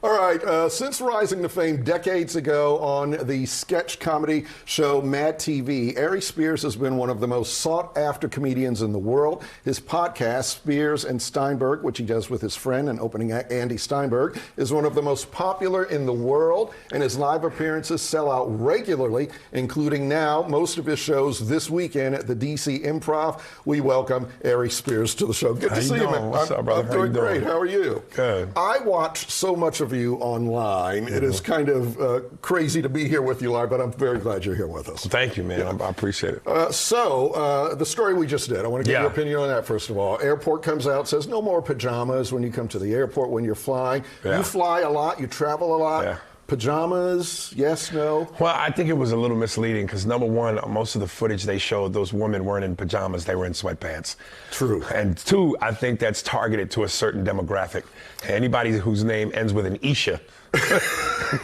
All right, since rising to fame decades ago on the sketch comedy show Mad TV, Aries Spears has been one of the most sought-after comedians in the world. His podcast, Spears and Steinberg, which he does with his friend and opening act Andy Steinberg, is one of the most popular in the world, and his live appearances sell out regularly, including now most of his shows this weekend at the DC Improv. We welcome Aries Spears to the show. Good to see you, man. What's up, brother? I'm doing great. How are you? Good. I watch so much of you online. It is kind of crazy to be here with you live, but I'm very glad you're here with us. Thank you, man. Yeah. I appreciate it. The story we just did, I want to get your opinion on that first of all. Airport comes out, says no more pajamas when you come to the airport when you're flying. Yeah. You fly a lot, you travel a lot. Yeah. Pajamas, yes, no? Well, I think it was a little misleading because number one, most of the footage they showed, those women weren't in pajamas, they were in sweatpants. True. And two, I think that's targeted to a certain demographic. Anybody whose name ends with an Isha,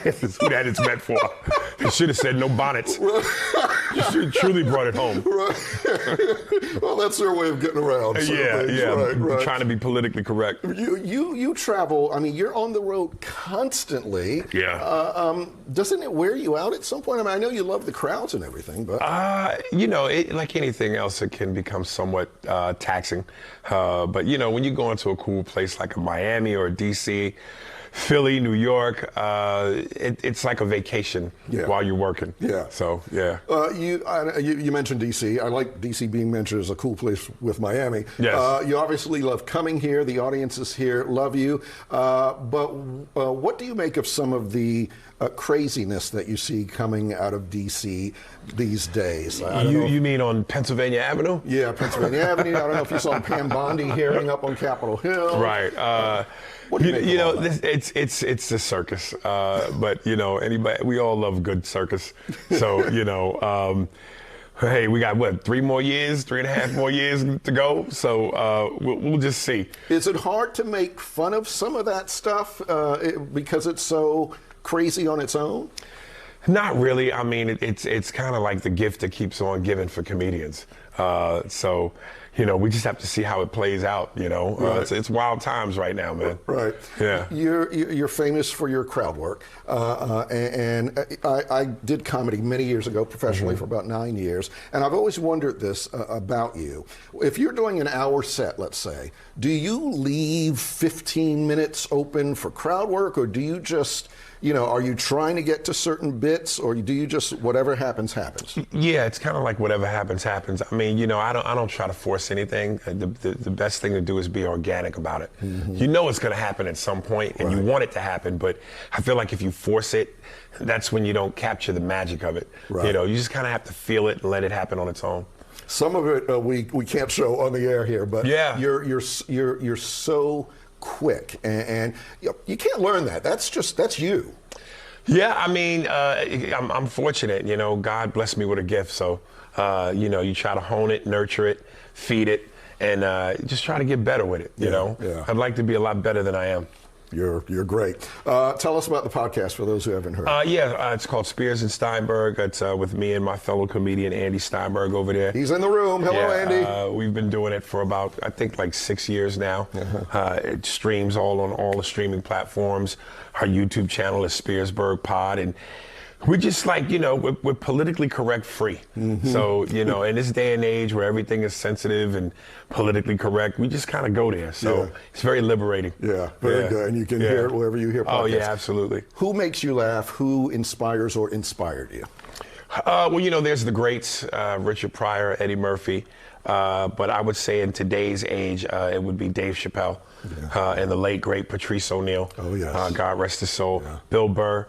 is who that it's meant for. You should have said no bonnets. You should truly brought it home. Right. Well, that's their way of getting around. Right. Trying to be politically correct. You travel. I mean, you're on the road constantly. Yeah. Doesn't it wear you out at some point? I mean, I know you love the crowds and everything, but like anything else, it can become somewhat taxing. But when you go into a cool place like a Miami or a DC. Philly, New York, it's like a vacation while you're working. Yeah. So, yeah. You mentioned D.C. I like D.C. being mentioned as a cool place with Miami. Yes. You obviously love coming here. The audiences here love you. But what do you make of some of the craziness that you see coming out of D.C. these days? You mean on Pennsylvania Avenue? Yeah, Pennsylvania Avenue. I don't know if you saw Pam Bondi hearing up on Capitol Hill. Right. What do you make it's a circus, but we all love good circus. So hey, we got what, 3.5 more years to go. So we'll just see. Is it hard to make fun of some of that stuff because it's so crazy on its own? Not really. I mean, it's kind of like the gift that keeps on giving for comedians. So, we just have to see how it plays out. Right. It's wild times right now, man. Right. Yeah. You're famous for your crowd work, and I did comedy many years ago professionally for about 9 years, and I've always wondered this about you. If you're doing an hour set, let's say, do you leave 15 minutes open for crowd work, or do you just are you trying to get to certain bits, or do you just whatever happens, happens? Yeah, it's kind of like whatever happens, happens. I mean, I don't try to force anything. The best thing to do is be organic about it. Mm-hmm. It's going to happen at some point, and you want it to happen, but I feel like if you force it, that's when you don't capture the magic of it. Right. You just kind of have to feel it and let it happen on its own. Some of it we can't show on the air here, but you're so quick, and you can't learn that. That's you. Yeah, I mean, I'm fortunate. God blessed me with a gift. So, you try to hone it, nurture it, feed it, and just try to get better with it. Yeah. I'd like to be a lot better than I am. You're great. Tell us about the podcast for those who haven't heard. It's called Spears and Steinberg. It's with me and my fellow comedian Andy Steinberg over there. He's in the room. Hello, Andy. We've been doing it for about, I think, like 6 years now. It streams on all the streaming platforms. Our YouTube channel is Spearsburg Pod, and we're just like, we're politically correct free. Mm-hmm. So, in this day and age where everything is sensitive and politically correct, we just kind of go there. So it's very liberating. Yeah, very good. And you can hear it wherever you hear podcasts. Oh, yeah, absolutely. Who makes you laugh? Who inspires or inspired you? There's the greats, Richard Pryor, Eddie Murphy. But I would say in today's age, it would be Dave Chappelle and the late, great Patrice O'Neal. Oh, yes. God rest his soul. Yeah. Bill Burr.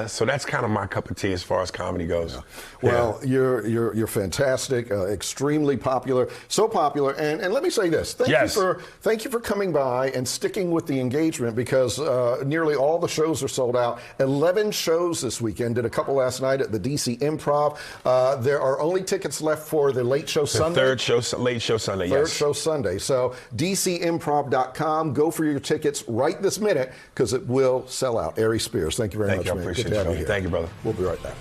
So that's kind of my cup of tea as far as comedy goes. Yeah. Well, you're fantastic, extremely popular, so popular. And let me say this: thank you for coming by and sticking with the engagement, because nearly all the shows are sold out. 11 shows this weekend. Did a couple last night at the DC Improv. There are only tickets left for the late show Sunday. Late show Sunday. Third show Sunday. So DCImprov.com. Go for your tickets right this minute, because it will sell out. Aries Spears, thank you very much. I appreciate it. Thank you, brother. We'll be right back.